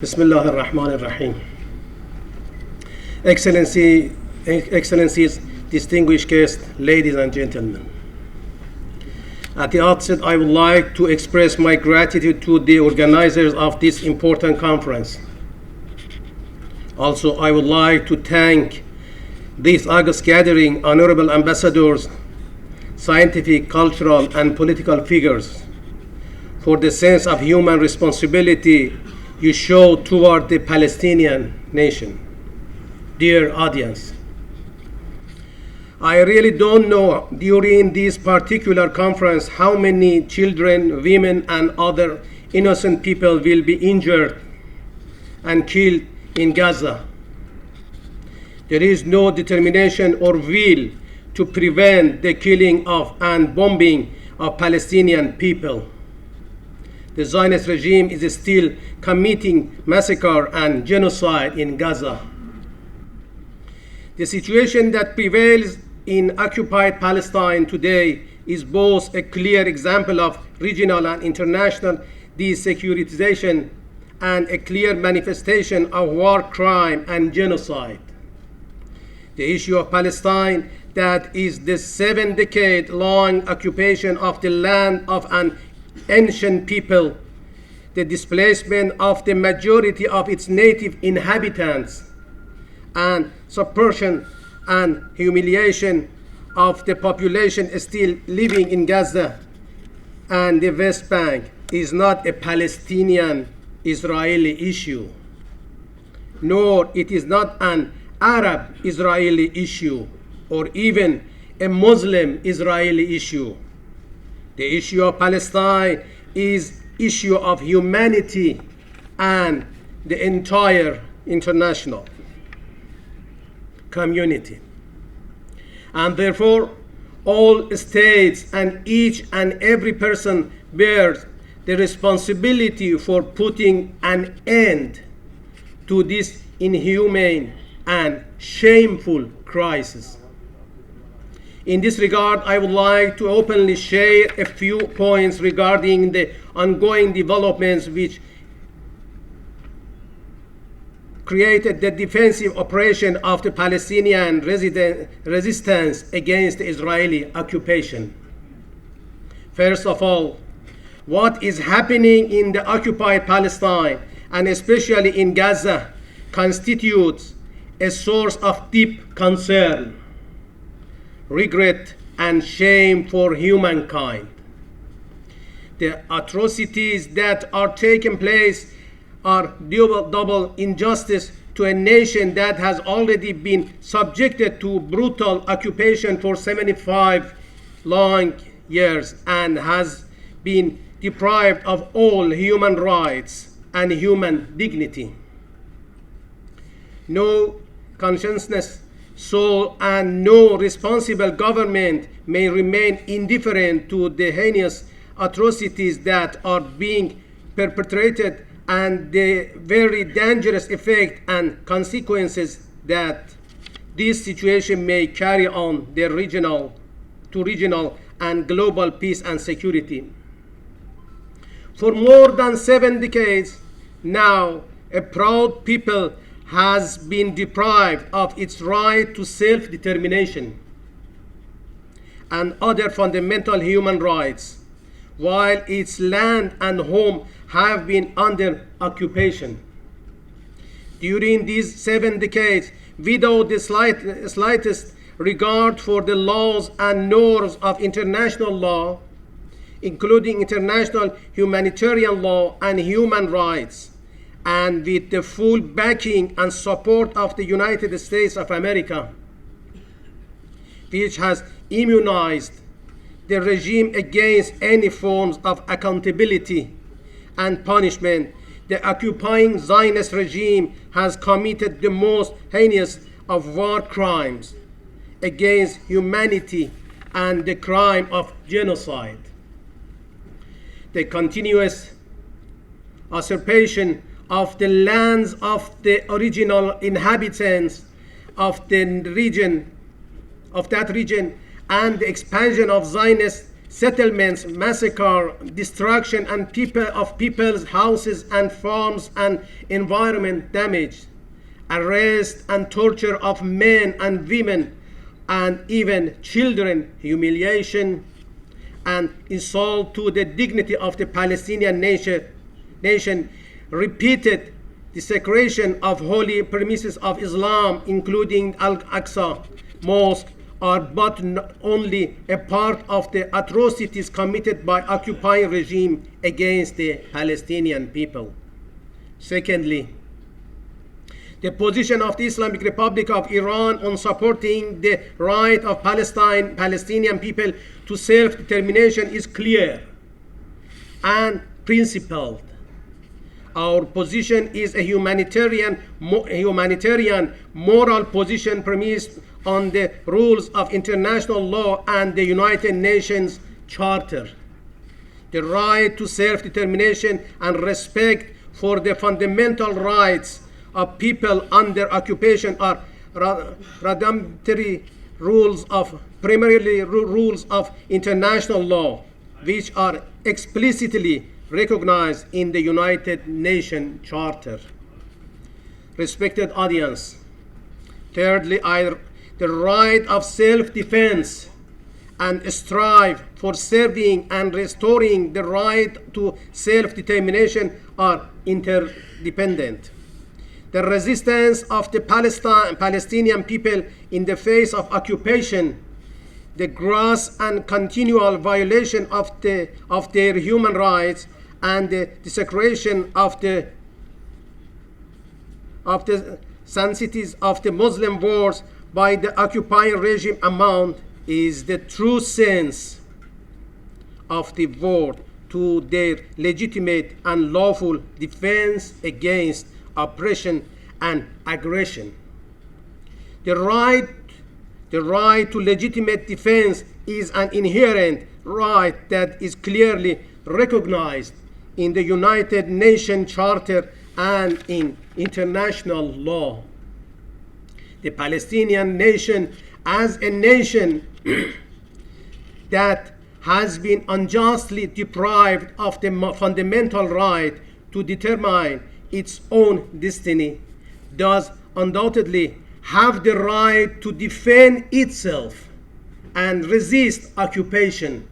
Bismillah ar-Rahman ar-Rahim. Excellencies, distinguished guests, ladies and gentlemen. At the outset, I would like to express my gratitude to the organizers of this important conference. Also, I would like to thank this august gathering, honorable ambassadors, scientific, cultural, and political figures, for the sense of human responsibility you show toward the Palestinian nation. Dear audience, I really don't know during this particular conference how many children, women, and other innocent people will be injured and killed in Gaza. There is no determination or will to prevent the killing of and bombing of Palestinian people. The Zionist regime is still committing massacre and genocide in Gaza. The situation that prevails in occupied Palestine today is both a clear example of regional and international desecuritization and a clear manifestation of war crime and genocide. The issue of Palestine, that is the 7-decade-long occupation of the land of an ancient people, the displacement of the majority of its native inhabitants, and suppression and humiliation of the population still living in Gaza and the West Bank is not a Palestinian-Israeli issue, nor it is not an Arab-Israeli issue or even a Muslim-Israeli issue. The issue of Palestine is issue of humanity and the entire international community. And therefore, all states and each and every person bears the responsibility for putting an end to this inhumane and shameful crisis. In this regard, I would like to openly share a few points regarding the ongoing developments which created the defensive operation of the Palestinian resistance against the Israeli occupation. First of all, what is happening in the occupied Palestine, and especially in Gaza, constitutes a source of deep concern, regret, and shame for humankind. The atrocities that are taking place are double injustice to a nation that has already been subjected to brutal occupation for 75 long years and has been deprived of all human rights and human dignity. No consciousness, soul, and no responsible government may remain indifferent to the heinous atrocities that are being perpetrated and the very dangerous effect and consequences that this situation may carry on the regional and global peace and security. For more than 7 decades now, a proud people has been deprived of its right to self-determination and other fundamental human rights, while its land and home have been under occupation. During these 7 decades, without the slightest regard for the laws and norms of international law, including international humanitarian law and human rights, and with the full backing and support of the United States of America, which has immunized the regime against any forms of accountability and punishment, the occupying Zionist regime has committed the most heinous of war crimes against humanity and the crime of genocide. The continuous usurpation of the lands of the original inhabitants of that region, and the expansion of Zionist settlements, massacre, destruction and people's houses and farms and environment damage, arrest and torture of men and women and even children, humiliation and insult to the dignity of the Palestinian nation, repeated desecration of holy premises of Islam, including Al-Aqsa Mosque, are but only a part of the atrocities committed by occupying regime against the Palestinian people. Secondly, the position of the Islamic Republic of Iran on supporting the right of Palestinian people to self-determination is clear and principled. Our position is a humanitarian moral position premised on the rules of international law and the United Nations Charter. The right to self-determination and respect for the fundamental rights of people under occupation are rudimentary rules of international law, which are explicitly recognized in the United Nations Charter. Respected audience, thirdly, the right of self-defense and strive for serving and restoring the right to self-determination are interdependent. The resistance of the Palestinian people in the face of occupation, the gross and continual violation of their human rights, and the desecration of the sanctities of the Muslim world by the occupying regime amount is the true sense of the word to their legitimate and lawful defense against oppression and aggression. The right to legitimate defense is an inherent right that is clearly recognized in the United Nations Charter and in international law. The Palestinian nation, as a nation that has been unjustly deprived of the fundamental right to determine its own destiny, does undoubtedly have the right to defend itself and resist occupation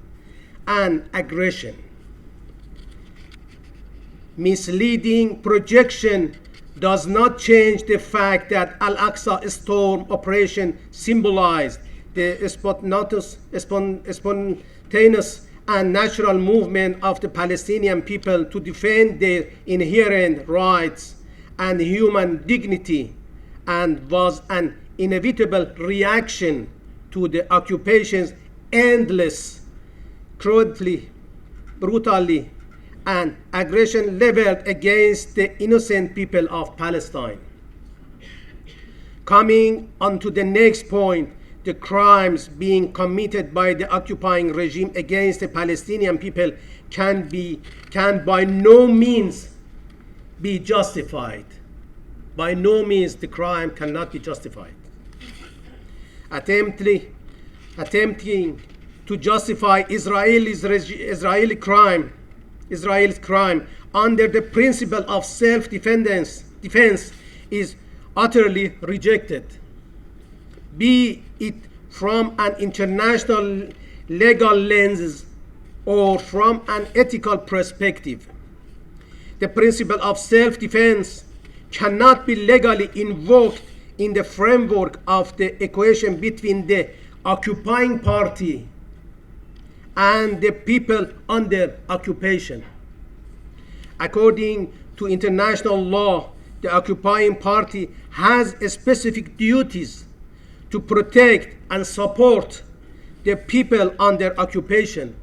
and aggression. Misleading projection does not change the fact that Al-Aqsa storm operation symbolized the spontaneous and natural movement of the Palestinian people to defend their inherent rights and human dignity, and was an inevitable reaction to the occupation's endless cruelty, brutality, and aggression leveled against the innocent people of Palestine. Coming on to the next point, the crimes being committed by the occupying regime against the Palestinian people can by no means be justified. By no means the crime cannot be justified. Attempting to justify Israel's crime under the principle of self-defense is utterly rejected, be it from an international legal lens or from an ethical perspective. The principle of self-defense cannot be legally invoked in the framework of the equation between the occupying party and the people under occupation. According to international law, the occupying party has specific duties to protect and support the people under occupation.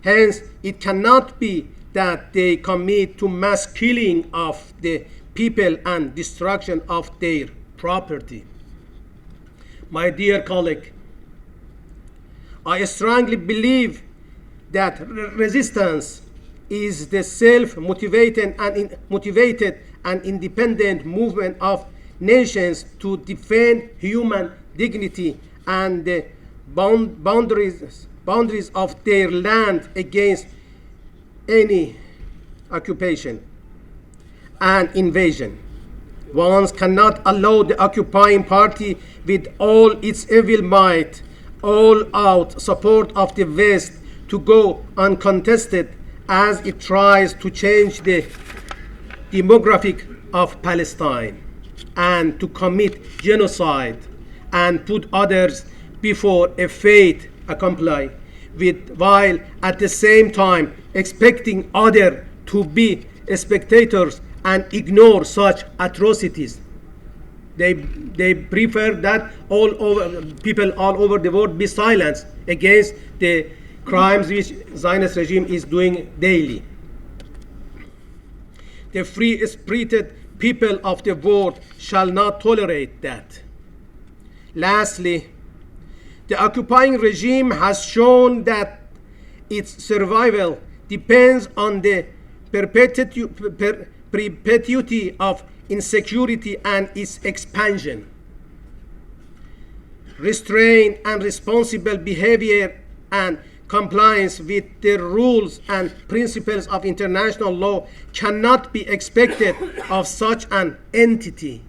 Hence, it cannot be that they commit to mass killing of the people and destruction of their property. My dear colleague, I strongly believe that resistance is the self-motivated and independent movement of nations to defend human dignity and the boundaries boundaries of their land against any occupation and invasion. One cannot allow the occupying party with all its evil might, all out support of the West to go uncontested as it tries to change the demographic of Palestine and to commit genocide and put others before a fate accomplished with, while at the same time expecting others to be spectators and ignore such atrocities. They prefer that people all over the world be silent against the crimes which Zionist regime is doing daily. The free-spirited people of the world shall not tolerate that. Lastly, the occupying regime has shown that its survival depends on the perpetuity of insecurity and its expansion. Restrained and responsible behavior and compliance with the rules and principles of international law cannot be expected of such an entity.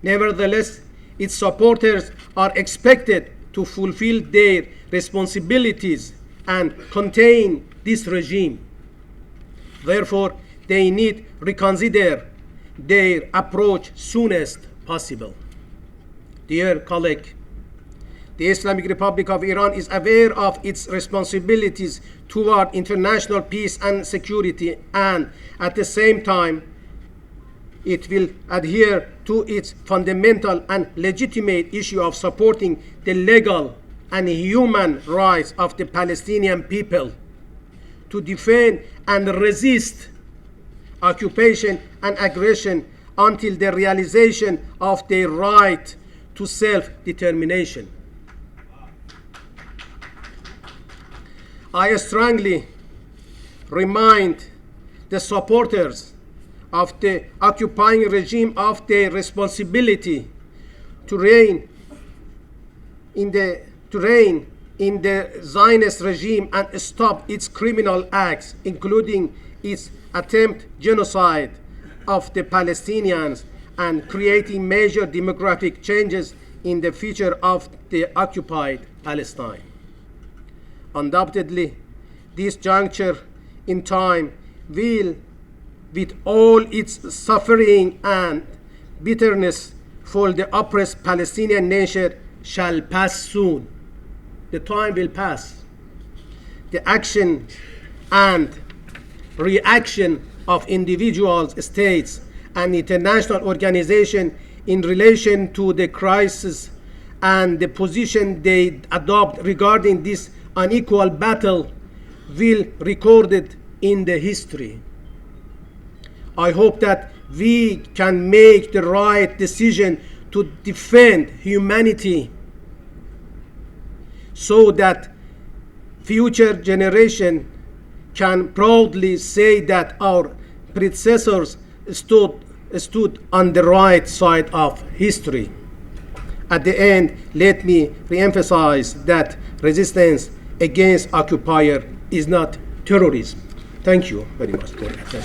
Nevertheless, its supporters are expected to fulfill their responsibilities and contain this regime. Therefore, they need reconsider their approach soonest possible. Dear colleague, the Islamic Republic of Iran is aware of its responsibilities toward international peace and security, and at the same time, it will adhere to its fundamental and legitimate issue of supporting the legal and human rights of the Palestinian people to defend and resist occupation and aggression until the realization of their right to self-determination. I strongly remind the supporters of the occupying regime of their responsibility to reign in the Zionist regime and stop its criminal acts, including its attempt genocide of the Palestinians and creating major demographic changes in the future of the occupied Palestine. Undoubtedly, this juncture in time will, with all its suffering and bitterness for the oppressed Palestinian nation, shall pass soon. The time will pass. The action and reaction of individuals, states, and international organizations in relation to the crisis and the position they adopt regarding this unequal battle will be recorded in the history. I hope that we can make the right decision to defend humanity so that future generation can proudly say that our predecessors stood on the right side of history. At the end, let me re-emphasize that resistance against occupier is not terrorism. Thank you very much for your attention.